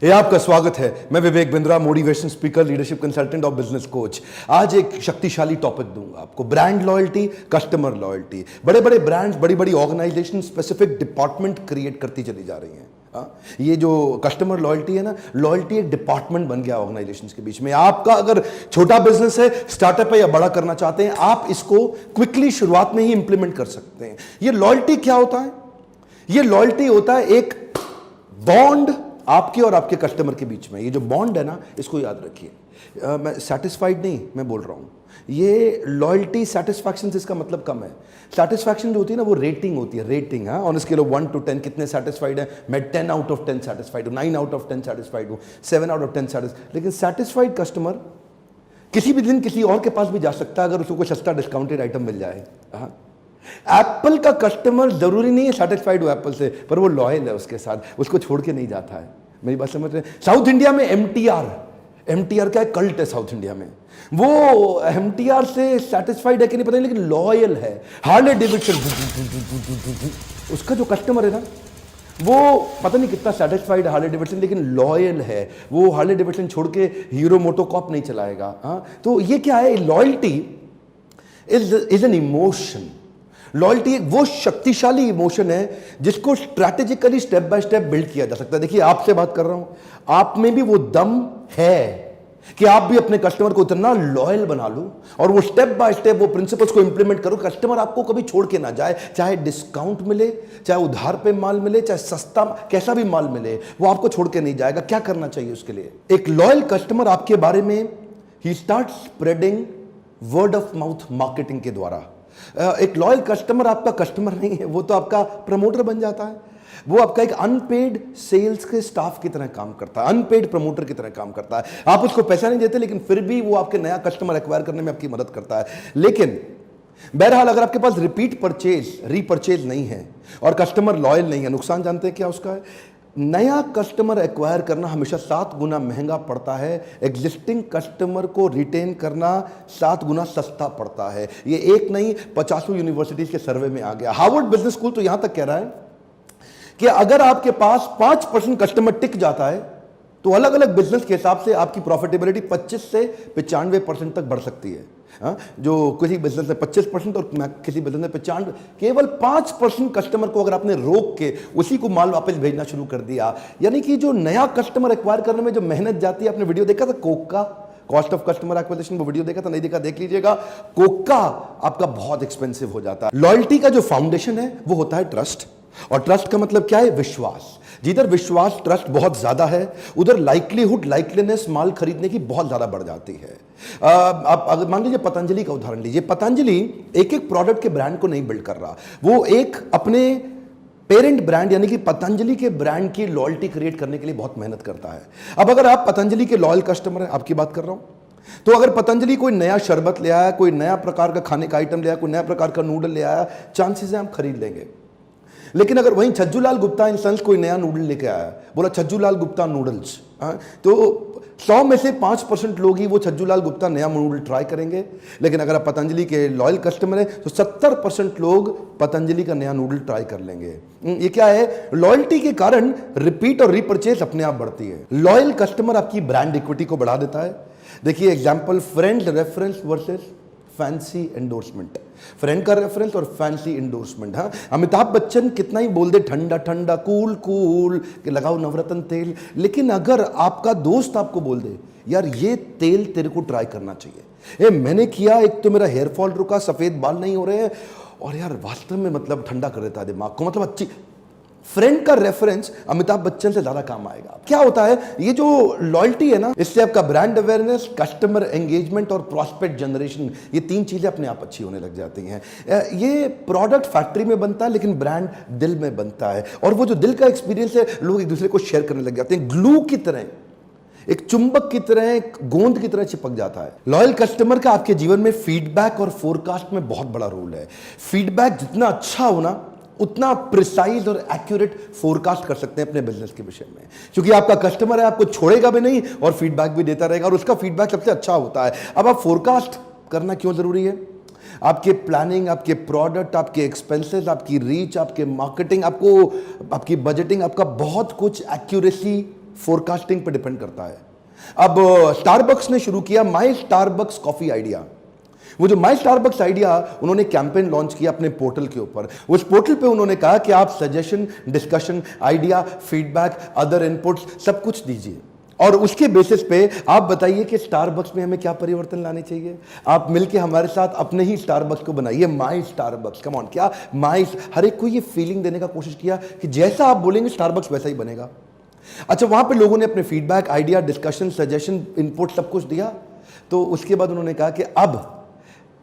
ये आपका स्वागत है। मैं Vivek Bindra, motivation speaker, leadership consultant और बिजनेस कोच। आज एक शक्तिशाली टॉपिक दूंगा आपको, ब्रांड लॉयल्टी, कस्टमर लॉयल्टी। बड़े बड़े ब्रांड्स, बड़ी बड़ी ऑर्गेनाइजेशन स्पेसिफिक डिपार्टमेंट क्रिएट करती चली जा रही हैं। ये जो कस्टमर लॉयल्टी है ना, लॉयल्टी एक डिपार्टमेंट बन गया ऑर्गेनाइजेशंस के बीच में। आपका अगर छोटा बिजनेस है, स्टार्टअप है या बड़ा करना चाहते हैं, आप इसको क्विकली शुरुआत में ही इंप्लीमेंट कर सकते हैं। ये लॉयल्टी क्या होता है? ये लॉयल्टी होता है एक बॉन्ड आपके और आपके कस्टमर के बीच में। ये जो बॉन्ड है ना, इसको याद रखिए। मैं सेटिस्फाइड नहीं मैं बोल रहा हूं, ये लॉयल्टी सेटिस्फैक्शन से इसका मतलब कम है। सेटिस्फैक्शन जो होती है ना, वो रेटिंग होती है, rating. On scale of 1 to 10 कितने सेटिस्फाइड है? मैं 10 out of 10 सेटिस्फाइड हूं, 9 out of 10 सेटिस्फाइड हूं, 7 out of 10 सेटिस्फाइड। लेकिन सेटिस्फाइड कस्टमर किसी भी दिन किसी और के पास भी जा सकता है अगर उसको कोई सस्ता डिस्काउंटेड आइटम मिल जाए। एप्पल का कस्टमर जरूरी नहीं है सेटिस्फाइड हो एप्पल से, पर वो लॉयल है उसके साथ, उसको छोड़ के नहीं जाता है। मेरी बात समझ रहे हैं? साउथ इंडिया में एमटीआर का एक कल्ट है साउथ इंडिया में। वो एमटीआर से सेटिस्फाइड है कि नहीं पता नहीं, लेकिन लॉयल है। हार्ले डेविडसन, उसका जो कस्टमर है ना, वो पता नहीं कितना सेटिस्फाइड है हार्ले डेविडसन, लेकिन लॉयल है। वो हार्ले डेविडसन छोड़ के हीरो मोटोकॉप नहीं चलाएगा। तो ये क्या है? Loyalty is an emotion. Loyalty एक वो शक्तिशाली इमोशन है जिसको strategically step by step build किया जा सकता है। देखिए, आपसे बात कर रहा हूं, आप में भी वो दम है कि आप भी अपने कस्टमर को इतना लॉयल बना लो और वो स्टेप बाय स्टेप वो प्रिंसिपल्स को इंप्लीमेंट करो। कस्टमर आपको कभी छोड़ के ना जाए, चाहे डिस्काउंट मिले, चाहे उधार पे माल मिले, चाहे सस्ता कैसा भी माल मिले, वो आपको छोड़ के नहीं जाएगा। क्या करना चाहिए उसके लिए? एक लॉयल कस्टमर आपके बारे में ही start spreading word of mouth marketing के द्वारा। एक लॉयल कस्टमर आपका कस्टमर नहीं है, वो तो आपका प्रमोटर बन जाता है। वो आपका एक अनपेड सेल्स के स्टाफ की तरह काम करता है, अनपेड प्रमोटर की तरह काम करता है। आप उसको पैसा नहीं देते, लेकिन फिर भी वो आपके नया कस्टमर एक्वायर करने में आपकी मदद करता है। लेकिन बहरहाल, अगर आपके पास रिपीट परचेज, रीपरचेज नहीं है और कस्टमर लॉयल नहीं है, नुकसान जानते हैं क्या उसका है? नया कस्टमर एक्वायर करना हमेशा 7 गुना महंगा पड़ता है, एग्जिस्टिंग कस्टमर को रिटेन करना 7 गुना सस्ता पड़ता है। ये एक नहीं, 50 यूनिवर्सिटीज के सर्वे में आ गया। हार्वर्ड बिजनेस स्कूल तो यहां तक कह रहा है कि अगर आपके पास 5% कस्टमर टिक जाता है तो अलग अलग बिजनेस के हिसाब से आपकी प्रॉफिटेबिलिटी 25 से 95% तक बढ़ सकती है। जो किसी बिजनेस में 25% और किसी बिजनेस में 95, केवल 5% कस्टमर को अगर आपने रोक के उसी को माल वापस भेजना शुरू कर दिया, यानी कि जो नया कस्टमर एक्वायर करने में जो मेहनत जाती है। आपने वीडियो देखा था कोक का, कॉस्ट ऑफ कस्टमर एक्विजिशन, वो वीडियो देखा था? नहीं देखा, देख लीजिएगा। कोक का आपका बहुत एक्सपेंसिव हो जाता है। लॉयल्टी का जो फाउंडेशन है वो होता है ट्रस्ट, और ट्रस्ट का मतलब क्या है? विश्वास। जिधर विश्वास, ट्रस्ट बहुत ज्यादा है, उधर लाइक्लीहुड, लाइकलीनेस माल खरीदने की बहुत ज्यादा बढ़ जाती है। आप अगर मान लीजिए पतंजलि का उदाहरण लीजिए। पतंजलि एक एक प्रोडक्ट के ब्रांड को नहीं बिल्ड कर रहा, वो एक अपने पेरेंट ब्रांड यानी कि पतंजलि के ब्रांड की लॉयल्टी क्रिएट करने के लिए बहुत मेहनत करता है। अब अगर आप पतंजलि के लॉयल कस्टमर हैं, आपकी बात कर रहा हूं, तो अगर पतंजलि कोई नया शरबत ले आया, कोई नया प्रकार का खाने का आइटम ले आया, कोई नया प्रकार का नूडल ले आया, चांसेस है हम खरीद लेंगे। लेकिन अगर वहीं छज्जूलाल गुप्ता एंड सन्स कोई नया नूडल लेके आया, बोला छज्जूलाल गुप्ता नूडल्स, तो 100 में से 5% लोग ही वो छज्जूलाल गुप्ता नया नूडल ट्राई करेंगे। लेकिन अगर आप पतंजलि के लॉयल कस्टमर हैं तो 70% लोग पतंजलि का नया नूडल ट्राई कर लेंगे। ये क्या है? लॉयल्टी के कारण रिपीट और रीपरचेज अपने आप बढ़ती है। लॉयल कस्टमर आपकी ब्रांड इक्विटी को बढ़ा देता है। देखिए example, friend reference versus fancy endorsement. Friend का रेफरेंस और फैंसी एंडोर्समेंट। अमिताभ बच्चन कितना ही बोल दे ठंडा ठंडा, कूल कूल कि लगाओ नवरत्न तेल, लेकिन अगर आपका दोस्त आपको बोल दे यार ये तेल तेरे को ट्राई करना चाहिए, मैंने किया, एक तो मेरा हेयर फॉल रुका, सफेद बाल नहीं हो रहे हैं, और यार वास्तव में मतलब ठंडा कर देता है दिमाग को, मतलब अच्छी। फ्रेंड का रेफरेंस अमिताभ बच्चन से ज्यादा काम आएगा। क्या होता है? ये जो लॉयल्टी है ना, इससे आपका ब्रांड अवेयरनेस, कस्टमर एंगेजमेंट और प्रॉस्पेक्ट जनरेशन, ये 3 चीजें अपने आप अच्छी होने लग जाती हैं। ये प्रोडक्ट फैक्ट्री में बनता है, लेकिन ब्रांड दिल में बनता है, और वो जो दिल का एक्सपीरियंस है लोग एक दूसरे को शेयर करने लग जाते हैं। ग्लू की तरह, एक चुंबक की तरह, एक गोंद की तरह चिपक जाता है। लॉयल कस्टमर का आपके जीवन में फीडबैक और फोरकास्ट में बहुत बड़ा रोल है। फीडबैक जितना अच्छा हो ना, उतना प्रिसाइज और एक्यूरेट फोरकास्ट कर सकते हैं अपने बिजनेस के विषय में, क्योंकि आपका कस्टमर है, आपको छोड़ेगा भी नहीं और फीडबैक भी देता रहेगा, और उसका फीडबैक सबसे अच्छा होता है। अब आप फोरकास्ट करना क्यों जरूरी है? आपके प्लानिंग, आपके प्रोडक्ट, आपके एक्सपेंसेस, आपकी रीच, आपके मार्केटिंग, आपकी बजटिंग, आपका बहुत कुछ एक्यूरेसी फोरकास्टिंग पे डिपेंड करता है। अब स्टारबक्स ने शुरू किया माई स्टारबक्स कॉफी आइडिया। वो जो माई स्टारबक्स आइडिया उन्होंने कैंपेन लॉन्च किया अपने पोर्टल के ऊपर। उस पोर्टल पे उन्होंने कहा कि आप suggestion, discussion, idea, feedback, other inputs सब कुछ दीजिए और उसके बेसिस पे आप बताइए कि स्टारबक्स में हमें क्या परिवर्तन लाने चाहिए। आप मिलके हमारे साथ अपने ही स्टारबक्स को बनाइए, माई स्टारबक्स। कम ऑन, क्या माई, हर एक को ये फीलिंग देने का कोशिश किया कि जैसा आप बोलेंगे स्टारबक्स वैसा ही बनेगा। अच्छा, वहां पे लोगों ने अपने feedback, idea, discussion, suggestion, input सब कुछ दिया। तो उसके बाद उन्होंने कहा कि अब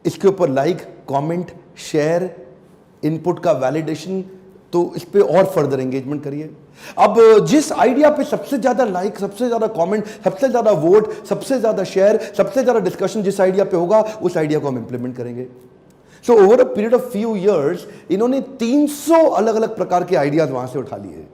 इसके ऊपर लाइक, कमेंट, शेयर, इनपुट का वैलिडेशन, तो इस पे और फर्दर एंगेजमेंट करिए। अब जिस आइडिया पे सबसे ज्यादा लाइक, सबसे ज्यादा कमेंट, सबसे ज्यादा वोट, सबसे ज्यादा शेयर, सबसे ज्यादा डिस्कशन जिस आइडिया पे होगा उस आइडिया को हम इंप्लीमेंट करेंगे। So over a period of few years इन्होंने 300 अलग अलग प्रकार के आइडियाज वहां से उठा लिए।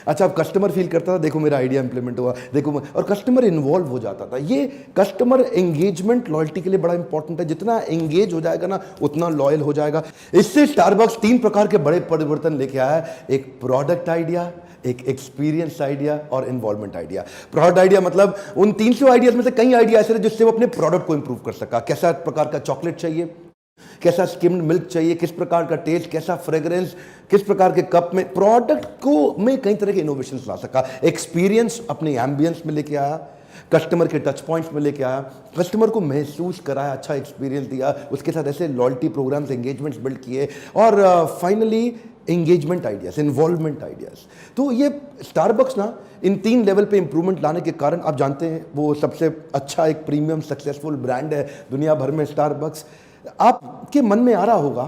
अच्छा, अब कस्टमर फील करता था देखो मेरा आइडिया इंप्लीमेंट हुआ, देखो, और कस्टमर इन्वॉल्व हो जाता था। ये कस्टमर एंगेजमेंट लॉयल्टी के लिए बड़ा इंपॉर्टेंट है। जितना एंगेज हो जाएगा ना उतना लॉयल हो जाएगा। इससे स्टारबक्स 3 प्रकार के बड़े परिवर्तन लेके आया है। एक प्रोडक्ट आइडिया, एक एक्सपीरियंस आइडिया और इन्वॉल्वमेंट आइडिया। प्रोडक्ट आइडिया मतलब उन 300 आइडियाज में से कई आइडिया ऐसे जिससे वो अपने प्रोडक्ट को इंप्रूव कर सका। कैसा प्रकार का चॉकलेट चाहिए, कैसा स्किम्ड मिल्क चाहिए, किस प्रकार का टेस्ट, कैसा फ्रेग्रेंस, किस प्रकार के कप में, प्रोडक्ट को में कई तरह के इनोवेशंस ला सका। एक्सपीरियंस अपने एम्बियंस में लेके आया, कस्टमर के टच पॉइंट्स में लेके आया, कस्टमर को महसूस कराया, अच्छा एक्सपीरियंस दिया, उसके साथ ऐसे लॉयल्टी प्रोग्राम्स, एंगेजमेंट्स बिल्ड किए और finally engagement ideas, involvement ideas. तो ये स्टारबक्स ना इन 3 लेवल पे इंप्रूवमेंट लाने के कारण आप जानते हैं वो सबसे अच्छा एक प्रीमियम सक्सेसफुल ब्रांड है दुनिया भर में स्टारबक्स। आपके मन में आ रहा होगा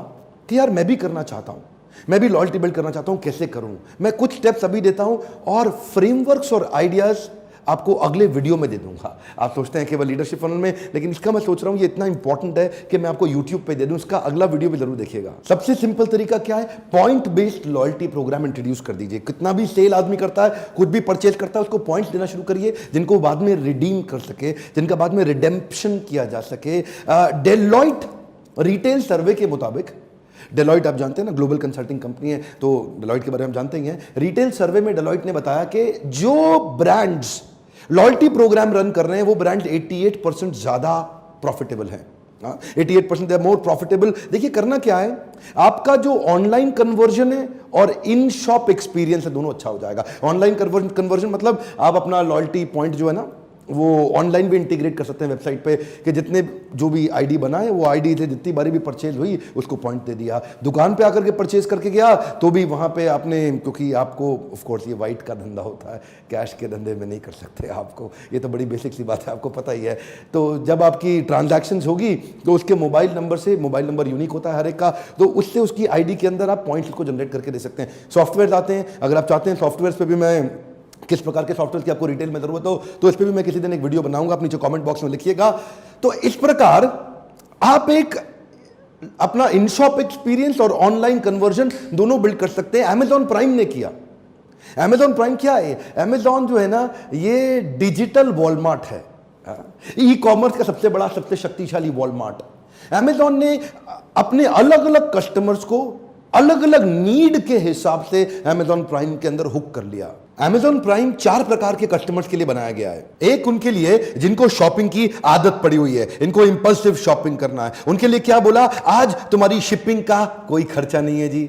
कि यार मैं भी करना चाहता हूं, मैं भी लॉयल्टी बिल्ड करना चाहता हूं, कैसे करूं। मैं कुछ स्टेप्स अभी देता हूं और फ्रेमवर्क्स और आइडियाज आपको अगले वीडियो में दे दूंगा। आप सोचते हैं केवल लीडरशिप फनल में, लेकिन इसका मैं सोच रहा हूं ये इतना इंपॉर्टेंट है कि मैं आपको यूट्यूब पे दे दूं। इसका अगला वीडियो भी जरूर देखिएगा। सबसे सिंपल तरीका क्या है, point based loyalty programme introduce कर दीजिए। कितना भी सेल आदमी करता है, कुछ भी परचेज करता है, उसको पॉइंट्स देना शुरू करिए जिनको बाद में रिडीम कर सके, जिनका बाद में रिडेम्पशन किया जा सके। डेलॉयट रिटेल सर्वे के मुताबिक, डेलॉयट आप जानते हैं ना, ग्लोबल कंसल्टिंग कंपनी है, तो डेलॉयट के बारे में हम जानते ही हैं। रिटेल सर्वे में डेलॉयट ने बताया कि जो ब्रांड्स लॉयल्टी प्रोग्राम रन कर रहे हैं वो ब्रांड 88% ज्यादा प्रॉफिटेबल हैं। 88% दे आर मोर प्रॉफिटेबल। देखिए करना क्या है, आपका जो ऑनलाइन कन्वर्जन है और इन शॉप एक्सपीरियंस है दोनों अच्छा हो जाएगा। ऑनलाइन कन्वर्जन मतलब आप अपना लॉयल्टी पॉइंट जो है ना वो ऑनलाइन भी इंटीग्रेट कर सकते हैं वेबसाइट पे कि जितने जो भी आईडी बनाए वो आईडी से जितनी बारी भी परचेज हुई उसको पॉइंट दे दिया। दुकान पे आकर के परचेज करके गया तो भी वहाँ पे आपने, क्योंकि आपको ऑफ कोर्स ये वाइट का धंधा होता है, कैश के धंधे में नहीं कर सकते आपको, ये तो बड़ी बेसिक सी बात है, आपको पता ही है। तो जब आपकी ट्रांजैक्शंस होगी तो उसके मोबाइल नंबर से, मोबाइल नंबर यूनिक होता है हर एक का, तो उससे उसकी आईडी के अंदर आप पॉइंट्स को जनरेट करके दे सकते हैं। सॉफ्टवेयर आते हैं, अगर आप चाहते हैं सॉफ्टवेयर पे भी मैं किस प्रकार के सॉफ्टवेयर की आपको रिटेल में जरूरत हो तो इस पे भी मैं किसी दिन एक वीडियो बनाऊंगा, आप नीचे कमेंट बॉक्स में लिखिएगा। तो इस प्रकार आप एक अपना इन शॉप एक्सपीरियंस और ऑनलाइन कन्वर्जन दोनों बिल्ड कर सकते हैं। अमेजॉन प्राइम ने किया। अमेजॉन प्राइम क्या है? अमेजॉन जो है ना ये डिजिटल वॉलमार्ट है, ई कॉमर्स का सबसे बड़ा, सबसे शक्तिशाली वॉलमार्ट। अमेजॉन ने अपने अलग अलग कस्टमर्स को अलग अलग नीड के हिसाब से अमेजॉन प्राइम के अंदर हुक कर लिया। अमेजॉन प्राइम 4 प्रकार के कस्टमर्स के लिए बनाया गया है। एक उनके लिए जिनको शॉपिंग की आदत पड़ी हुई है, इनको इंपल्सिव शॉपिंग करना है, उनके लिए क्या बोला, आज तुम्हारी शिपिंग का कोई खर्चा नहीं है जी,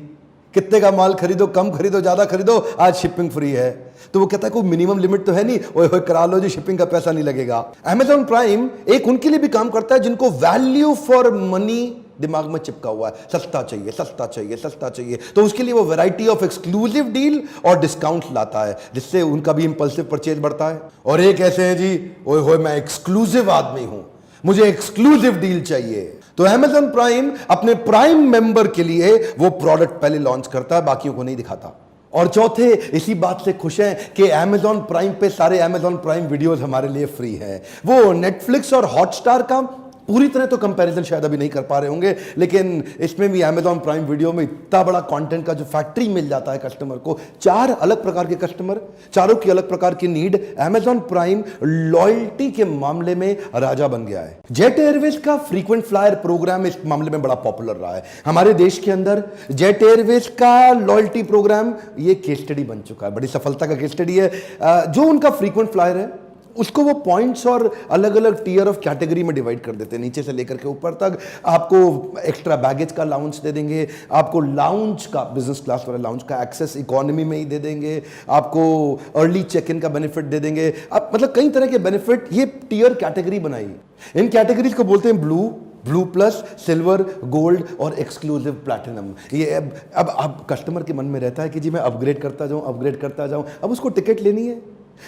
कितने का माल खरीदो, कम खरीदो, ज्यादा खरीदो, आज शिपिंग फ्री है। तो वो कहता है कोई मिनिमम लिमिट तो है नहीं, ओए होए करा लो जी, शिपिंग का पैसा नहीं लगेगा। अमेजॉन प्राइम एक उनके लिए भी काम करता है जिनको वैल्यू फॉर मनी दिमाग में चिपका हुआ है, सस्ता चाहिए, सस्ता चाहिए, सस्ता चाहिए, तो उसके लिए वो वैरायटी ऑफ एक्सक्लूसिव डील और डिस्काउंट लाता है जिससे उनका भी इंपल्सिव परचेज बढ़ता है। और एक ऐसे हैं जी, ओए होए मैं एक्सक्लूसिव आदमी हूं, मुझे एक्सक्लूसिव डील चाहिए। तो अमेजॉन प्राइम अपने प्राइम मेंबर के लिए वो प्रोडक्ट पहले लॉन्च करता है, बाकियों को नहीं दिखाता। और चौथे इसी बात से खुश हैं कि अमेजॉन प्राइम पे सारे अमेजॉन प्राइम वीडियोस हमारे लिए फ्री हैं। वो नेटफ्लिक्स और हॉटस्टार का पूरी तरह तो कंपैरिजन शायद अभी नहीं कर पा रहे होंगे, लेकिन इसमें भी Amazon प्राइम वीडियो में इतना बड़ा कंटेंट का जो फैक्ट्री मिल जाता है कस्टमर को, 4 अलग प्रकार के कस्टमर, चारों की अलग प्रकार की नीड। Amazon प्राइम लॉयल्टी के मामले में राजा बन गया है। जेट एयरवेज का फ्रीक्वेंट फ्लायर प्रोग्राम इस मामले में बड़ा पॉपुलर रहा है हमारे देश के अंदर। जेट एयरवेज का लॉयल्टी प्रोग्राम ये केस स्टडी बन चुका है, बड़ी सफलता का केस स्टडी है। जो उनका फ्रीक्वेंट फ्लायर है उसको वो पॉइंट्स और अलग अलग टियर ऑफ कैटेगरी में डिवाइड कर देते हैं, नीचे से लेकर के ऊपर तक। आपको एक्स्ट्रा बैगेज का लाउंज दे देंगे, आपको लाउंज का, बिजनेस क्लास वाला लाउंज का एक्सेस इकोनॉमी में ही दे देंगे, आपको अर्ली चेक इन का बेनिफिट दे देंगे। अब मतलब कई तरह के बेनिफिट, ये टियर कैटेगरी बनाई। इन कैटेगरीज को बोलते हैं ब्लू प्लस, सिल्वर, गोल्ड और एक्सक्लूसिव प्लैटिनम। ये अब कस्टमर के मन में रहता है कि जी मैं अपग्रेड करता जाऊं। अब उसको टिकट लेनी है,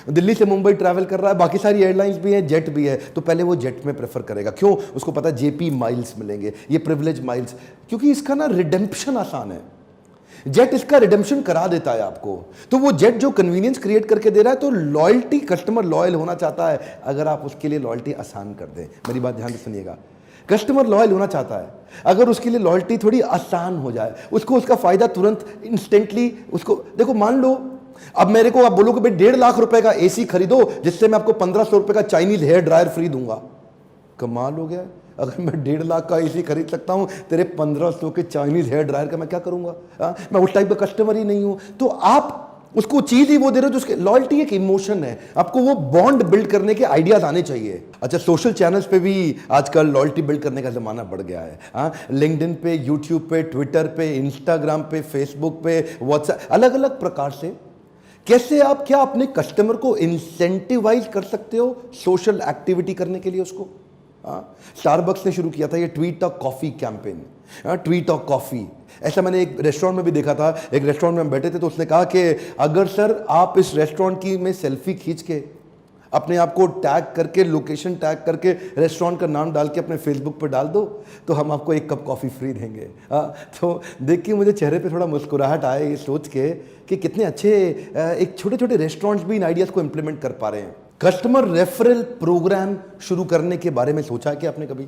दिल्ली से मुंबई ट्रैवल कर रहा है, बाकी सारी एयरलाइंस भी हैं, जेट भी है, तो पहले वो जेट में प्रेफर करेगा। क्यों? उसको पता है जेपी माइल्स मिलेंगे, ये प्रिविलेज माइल्स, क्योंकि इसका ना रिडेम्पशन आसान है। जेट इसका रिडेम्पशन करा देता है आपको, तो वो जेट जो कन्वीनियंस क्रिएट करके दे रहा है, तो लॉयल्टी, कस्टमर लॉयल होना चाहता है अगर आप उसके लिए लॉयल्टी आसान कर दें। मेरी बात ध्यान से सुनिएगा, कस्टमर लॉयल होना चाहता है अगर उसके लिए लॉयल्टी थोड़ी आसान हो जाए, उसको उसका फायदा तुरंत इंस्टेंटली उसको। देखो मान लो अब मेरे को आप बोलोगे भाई 1.5 लाख रुपए का एसी खरीदो जिससे मैं आपको 1500 रुपए का चाइनीज हेयर ड्रायर फ्री दूंगा। कमाल हो गया। अगर मैं 1.5 लाख का एसी खरीद सकता हूं, तेरे 1500 के चाइनीज हेयर ड्रायर का मैं क्या करूंगा? मैं उस टाइप का कस्टमर ही नहीं हूं। तो आप उसको चीज ही वो दे रहे हो जो उसके, लॉयल्टी एक इमोशन है, आपको वो बॉन्ड बिल्ड करने के आइडियाज आने चाहिए। अच्छा, सोशल चैनल्स पे भी आजकल लॉयल्टी बिल्ड करने का जमाना बढ़ गया है। हाँ, लिंक्डइन पे, यूट्यूब पे, ट्विटर पे, इंस्टाग्राम पे, फेसबुक पे, व्हाट्सएप, अलग अलग प्रकार से कैसे आप क्या अपने कस्टमर को इंसेंटिवाइज कर सकते हो सोशल एक्टिविटी करने के लिए उसको। स्टारबक्स ने शुरू किया था ये tweet a coffee campaign, tweet a coffee. ऐसा मैंने एक रेस्टोरेंट में भी देखा था, एक रेस्टोरेंट में हम बैठे थे तो उसने कहा कि अगर सर आप इस रेस्टोरेंट की में सेल्फी खींच के अपने आप को टैग करके, लोकेशन टैग करके, रेस्टोरेंट का नाम डाल के अपने फेसबुक पर डाल दो तो हम आपको 1 कप कॉफ़ी फ्री देंगे। तो देख के मुझे चेहरे पे थोड़ा मुस्कुराहट आए ये सोच के कि कितने अच्छे एक छोटे छोटे रेस्टोरेंट्स भी इन आइडियाज़ को इम्प्लीमेंट कर पा रहे हैं। कस्टमर रेफरल प्रोग्राम शुरू करने के बारे में सोचा है कि आपने कभी?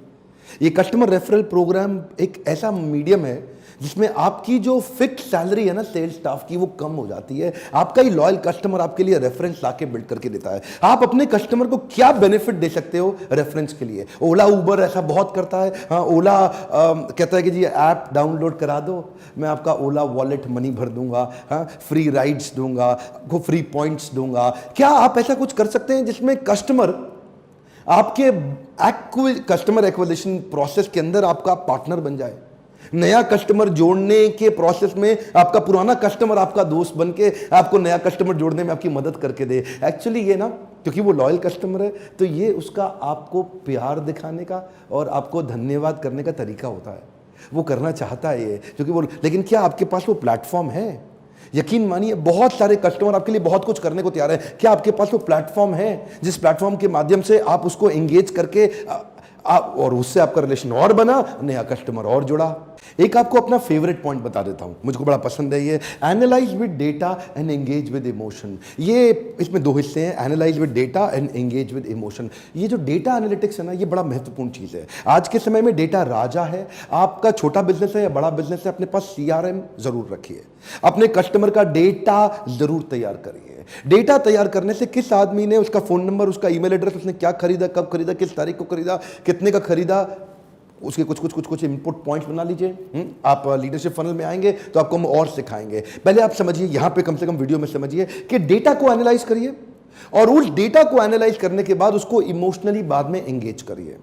ये कस्टमर रेफरल प्रोग्राम एक ऐसा मीडियम है जिसमें आपकी जो फिक्स सैलरी है ना सेल्स स्टाफ की, वो कम हो जाती है। आपका ही लॉयल कस्टमर आपके लिए रेफरेंस लाके बिल्ड करके देता है। आप अपने कस्टमर को क्या बेनिफिट दे सकते हो रेफरेंस के लिए? ओला उबर ऐसा बहुत करता है। हाँ, ओला कहता है कि जी ऐप डाउनलोड करा दो, मैं आपका ओला वॉलेट मनी भर दूंगा, हाँ, फ्री राइड्स दूंगा, आपको फ्री पॉइंट्स दूंगा। क्या आप ऐसा कुछ कर सकते हैं जिसमें कस्टमर आपके कस्टमर एक्विजिशन प्रोसेस के अंदर आपका पार्टनर बन जाए? नया कस्टमर जोड़ने के प्रोसेस में आपका पुराना कस्टमर आपका दोस्त बन के आपको नया कस्टमर जोड़ने में आपकी मदद करके दे। एक्चुअली ये ना, क्योंकि वो लॉयल कस्टमर है, तो ये उसका आपको प्यार दिखाने का और आपको धन्यवाद करने का तरीका होता है। वो करना चाहता है ये, क्योंकि वो, लेकिन क्या आपके पास वो प्लेटफॉर्म है? यकीन मानिए बहुत सारे कस्टमर आपके लिए बहुत कुछ करने को तैयार है। क्या आपके पास वो प्लेटफॉर्म है जिस प्लेटफॉर्म के माध्यम से आप उसको एंगेज करके और उससे आपका रिलेशन और बना, नया कस्टमर और जुड़ा? एक आपको अपना फेवरेट पॉइंट बता देता हूं, मुझको बड़ा पसंद है ये, analyse with data and engage with emotion. ये इसमें 2 हिस्से हैं, analyse with data and engage with emotion. ये जो डेटा एनालिटिक्स है ना, ये बड़ा महत्वपूर्ण चीज है। आज के समय में डेटा राजा है। आपका छोटा बिजनेस है या बड़ा बिजनेस है, अपने पास CRM जरूर रखिए, अपने कस्टमर का डेटा जरूर तैयार करिए। डेटा तैयार करने से किस आदमी ने, उसका फोन नंबर, उसका ईमेल एड्रेस, उसने क्या खरीदा, कब खरीदा, किस तारीख को खरीदा, कितने का खरीदा, उसके कुछ इनपुट पॉइंट्स बना लीजिए। आप लीडरशिप फनल में आएंगे तो आपको हम और सिखाएंगे। पहले आप समझिए, यहां पे कम से कम वीडियो में समझिए कि डेटा को एनालाइज करिए और उस डेटा को एनालाइज करने के बाद उसको इमोशनली बाद में एंगेज करिए।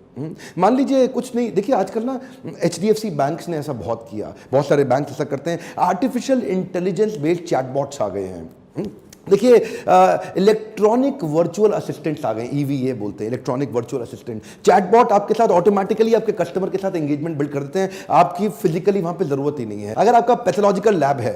मान लीजिए कुछ नहीं, देखिए आजकल ना HDFC बैंक्स ने ऐसा बहुत किया, बहुत सारे बैंक ऐसा करते हैं। आर्टिफिशियल इंटेलिजेंस बेस्ड चैटबॉट्स आ गए हैं। देखिए इलेक्ट्रॉनिक वर्चुअल असिस्टेंट्स आ गए, EVA बोलते हैं, इलेक्ट्रॉनिक वर्चुअल असिस्टेंट। चैटबॉट आपके साथ ऑटोमेटिकली आपके कस्टमर के साथ एंगेजमेंट बिल्ड कर देते हैं, आपकी फिजिकली वहां पे जरूरत ही नहीं है। अगर आपका पैथोलॉजिकल लैब है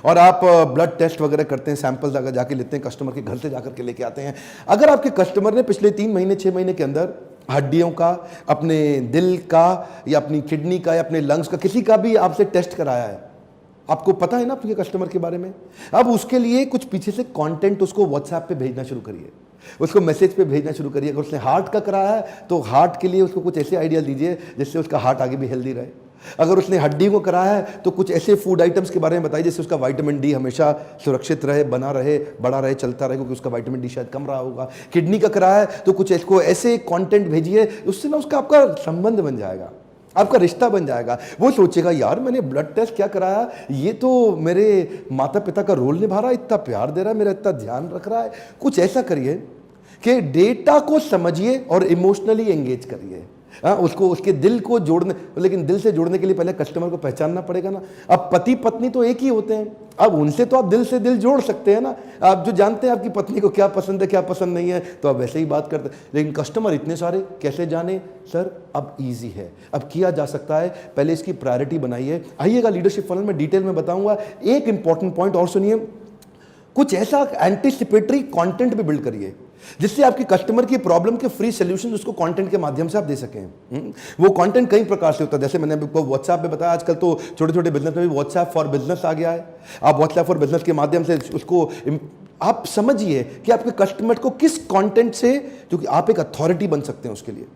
और आप ब्लड टेस्ट वगैरह करते हैं, सैंपल्स अगर जाके लेते हैं, कस्टमर के घर से जाकर के लेके आते हैं, अगर आपके कस्टमर ने पिछले 3 महीने 6 महीने के अंदर हड्डियों का, अपने दिल का या अपनी किडनी का या अपने लंग्स का, किसी का भी आपसे टेस्ट कराया है, आपको पता है ना आपके कस्टमर के बारे में, अब उसके लिए कुछ पीछे से कंटेंट उसको व्हाट्सएप पे भेजना शुरू करिए। उसको मैसेज पे भेजना शुरू करिए। अगर उसने हार्ट का कराया है तो हार्ट के लिए उसको कुछ ऐसे आइडिया दीजिए जिससे उसका हार्ट आगे भी हेल्दी रहे। अगर उसने हड्डी को कराया है तो कुछ ऐसे फूड आइटम्स के बारे में बताइए जिससे उसका विटामिन डी हमेशा सुरक्षित रहे, बना रहे, बड़ा रहे, चलता रहे, क्योंकि उसका विटामिन डी शायद कम रहा होगा। किडनी का कराया है तो कुछ इसको ऐसे कंटेंट भेजिए, उससे ना उसका आपका संबंध बन जाएगा, आपका रिश्ता बन जाएगा। वो सोचेगा यार मैंने ब्लड टेस्ट क्या कराया, ये तो मेरे माता पिता का रोल निभा रहा है, इतना प्यार दे रहा है, मेरा इतना ध्यान रख रहा है। कुछ ऐसा करिए कि डेटा को समझिए और इमोशनली एंगेज करिए। उसको उसके दिल को जोड़ने, लेकिन दिल से जोड़ने के लिए पहले कस्टमर को पहचानना पड़ेगा ना। अब पति पत्नी तो एक ही होते हैं, अब उनसे तो आप दिल से दिल जोड़ सकते हैं ना। आप जो जानते हैं आपकी पत्नी को क्या पसंद है क्या पसंद नहीं है, तो आप वैसे ही बात करते हैं। लेकिन कस्टमर इतने सारे कैसे जाने सर? अब इजी है, अब किया जा सकता है। पहले इसकी प्रायोरिटी बनाइए। आइएगा लीडरशिप फनल में डिटेल में बताऊंगा। एक इंपॉर्टेंट पॉइंट और सुनिए, कुछ ऐसा एंटीसिपेटरी कंटेंट भी बिल्ड करिए जिससे आपकी कस्टमर की प्रॉब्लम के फ्री सॉल्यूशन उसको कंटेंट के माध्यम से आप दे सकें। वो कंटेंट कई प्रकार से होता है, जैसे मैंने आपको व्हाट्सएप पे बताया, आजकल तो छोटे छोटे बिजनेस में भी व्हाट्सएप फॉर बिजनेस आ गया है। आप व्हाट्सएप फॉर बिजनेस के माध्यम से उसको आप समझिए कि आपके कस्टमर को किस कंटेंट से, क्योंकि आप एक अथॉरिटी बन सकते हैं उसके लिए।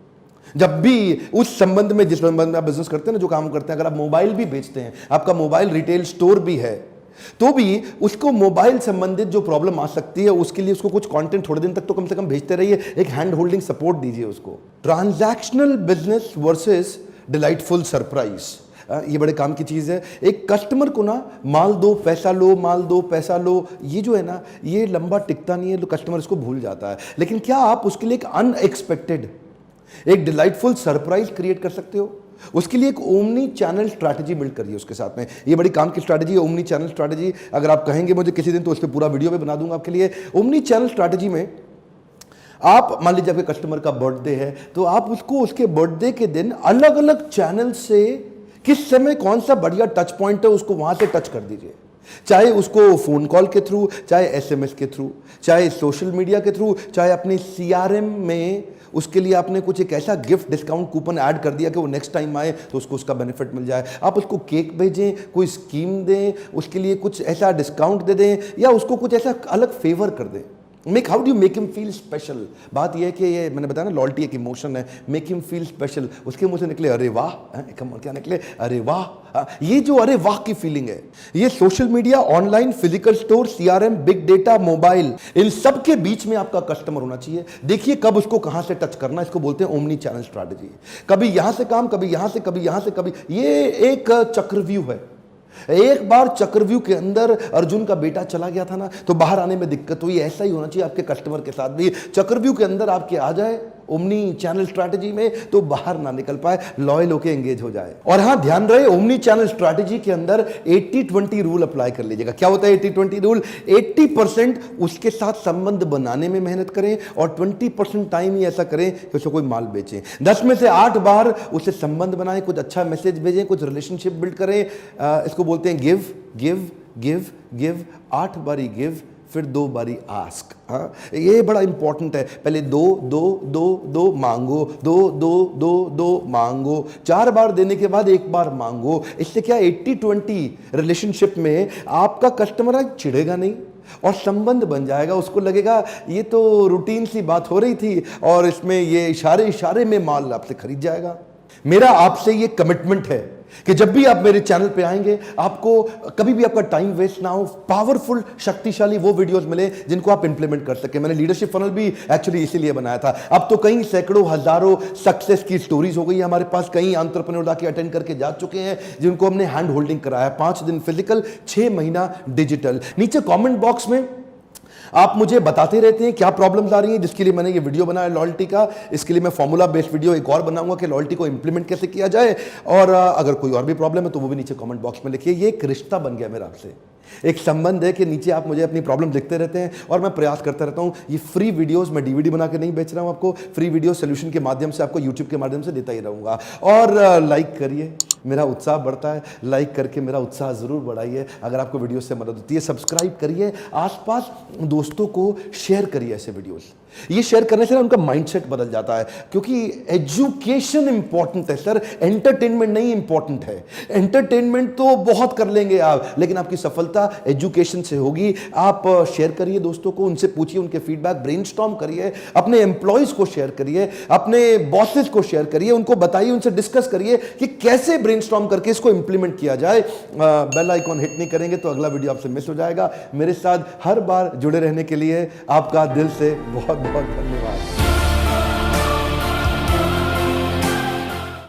जब भी उस संबंध में, जिस संबंध में आप बिजनेस करते हैं ना, जो काम करते हैं, अगर आप मोबाइल भी बेचते हैं, आपका मोबाइल रिटेल स्टोर भी है, तो भी उसको मोबाइल संबंधित जो प्रॉब्लम आ सकती है उसके लिए उसको कुछ कंटेंट थोड़े दिन तक तो कम से कम भेजते रहिए, एक हैंड होल्डिंग सपोर्ट दीजिए उसको। Transactional business versus delightful surprise, ये बड़े काम की चीज है। एक कस्टमर को ना माल दो पैसा लो, माल दो पैसा लो, ये जो है ना, ये लंबा टिकता नहीं है, तो कस्टमर इसको भूल जाता है। लेकिन क्या आप उसके लिए एक अनएक्सपेक्टेड, एक डिलाइटफुल सरप्राइज क्रिएट कर सकते हो? उसके लिए एक ओमनी चैनल स्ट्रैटेजी बिल्ड करिए उसके साथ में। ये बड़ी काम की स्ट्रैटेजी है ओमनी चैनल स्ट्रैटेजी। अगर आप कहेंगे मुझे किसी दिन तो उस पर पूरा वीडियो भी बना दूंगा आपके लिए। ओमनी चैनल स्ट्रैटेजी में आप मान लीजिए आपके कस्टमर का बर्थडे है, तो आप उसको उसके बर्थडे के दिन अलग अलग चैनल से किस समय कौन सा बढ़िया टच पॉइंट है उसको वहां से टच कर दीजिए। चाहे उसको फोन कॉल के थ्रू, चाहे एसएमएस के थ्रू, चाहे सोशल मीडिया के थ्रू, चाहे अपनी सीआरएम में उसके लिए आपने कुछ एक ऐसा गिफ्ट डिस्काउंट कूपन ऐड कर दिया कि वो नेक्स्ट टाइम आए तो उसको उसका बेनिफिट मिल जाए। आप उसको केक भेजें, कोई स्कीम दें, उसके लिए कुछ ऐसा डिस्काउंट दे दें, या उसको कुछ ऐसा अलग फेवर कर दें। How do you make him feel special? बात यह है कि ये मैंने बताया ना, लॉयल्टी एक इमोशन है। मेक हिम फील स्पेशल, उसके मुंह से निकले अरे वाह, क्या निकले अरे वाह। ये जो अरे वाह की फीलिंग है, ये social media, online, physical store, CRM, big data, mobile, इन सब के बीच में आपका कस्टमर होना चाहिए। देखिए कब उसको कहां से टच करना, इसको बोलते हैं ओमनी चैनल स्ट्रैटेजी। कभी यहां से काम, कभी यहां से, कभी यहां से, कभी, ये एक चक्रव्यूह है। एक बार चक्रव्यूह के अंदर अर्जुन का बेटा चला गया था ना, तो बाहर आने में दिक्कत हुई। ऐसा ही होना चाहिए आपके कस्टमर के साथ भी। चक्रव्यूह के अंदर आपके आ जाए ओमनी चैनल स्ट्रैटेजी में, तो बाहर ना निकल पाए, लॉयल होके एंगेज हो जाए। और हाँ, ध्यान रहे ओमनी चैनल स्ट्रैटेजी के अंदर 80-20 रूल अप्लाई कर लीजिएगा। क्या होता है 80-20 रूल? 80% उसके साथ संबंध बनाने में मेहनत करें और 20% टाइम ही ऐसा करें कि उसको कोई माल बेचें। 10 में से 8 बार उससे संबंध बनाएं, कुछ अच्छा मैसेज भेजें, कुछ रिलेशनशिप बिल्ड करें। इसको बोलते हैं गिव गिव गिव गिव। 8 बारी गिव, फिर 2 बारी आस्क। ये बड़ा इंपॉर्टेंट है। पहले दो दो दो दो मांगो, दो दो दो दो मांगो, 4 बार देने के बाद 1 बार मांगो। इससे क्या 80-20 रिलेशनशिप में आपका कस्टमर चिढ़ेगा नहीं और संबंध बन जाएगा। उसको लगेगा ये तो रूटीन सी बात हो रही थी और इसमें ये इशारे इशारे में माल आपसे खरीद जाएगा। मेरा आपसे ये कमिटमेंट है कि जब भी आप मेरे चैनल पे आएंगे, आपको कभी भी आपका टाइम वेस्ट ना हो, पावरफुल, शक्तिशाली वो वीडियोस मिले जिनको आप इंप्लीमेंट कर सके। मैंने लीडरशिप फनल भी एक्चुअली इसीलिए बनाया था। अब तो कई सैकड़ों हजारों सक्सेस की स्टोरीज हो गई है हमारे पास। कई एंटरप्रेन्योर आके अटेंड करके जा चुके हैं जिनको हमने हैंड होल्डिंग कराया। 5 दिन फिजिकल, 6 महीना डिजिटल। नीचे कॉमेंट बॉक्स में आप मुझे बताते रहते हैं क्या प्रॉब्लम्स आ रही हैं, जिसके लिए मैंने ये वीडियो बनाया लॉयल्टी का। इसके लिए मैं फॉर्मूला बेस्ड वीडियो एक और बनाऊंगा कि लॉयल्टी को इंप्लीमेंट कैसे किया जाए। और अगर कोई और भी प्रॉब्लम है तो वो भी नीचे कमेंट बॉक्स में लिखिए। ये एक रिश्ता बन गया मेरा आपसे, एक संबंध है कि नीचे आप मुझे अपनी प्रॉब्लम लिखते रहते हैं और मैं प्रयास करता रहता हूँ। ये फ्री वीडियोस मैं डीवीडी बना के नहीं बेच रहा हूँ आपको, फ्री वीडियो सोल्यूशन के माध्यम से आपको यूट्यूब के माध्यम से देता ही रहूँगा। और लाइक करिए, मेरा उत्साह बढ़ता है। लाइक करके मेरा उत्साह ज़रूर बढ़ाइए। अगर आपको वीडियो से मदद होती है सब्सक्राइब करिए, आसपास दोस्तों को शेयर करिए ऐसे वीडियोस। ये शेयर करने से ना उनका माइंडसेट बदल जाता है, क्योंकि एजुकेशन इंपॉर्टेंट है सर, एंटरटेनमेंट नहीं इंपॉर्टेंट है। एंटरटेनमेंट तो बहुत कर लेंगे आप, लेकिन आपकी सफलता एजुकेशन से होगी। आप शेयर करिए दोस्तों को, उनसे पूछिए उनके फीडबैक, ब्रेनस्टॉर्म करिए, अपने एम्प्लॉयज को शेयर करिए, अपने बॉसेस को शेयर करिए, उनको बताइए, उनसे डिस्कस करिए कि कैसे ब्रेनस्टॉर्म करके इसको इंप्लीमेंट किया जाए। बेल आइकॉन हिट नहीं करेंगे तो अगला वीडियो आपसे मिस हो जाएगा। मेरे साथ हर बार जुड़े रहने के लिए आपका दिल से बहुत बहुत धन्यवाद।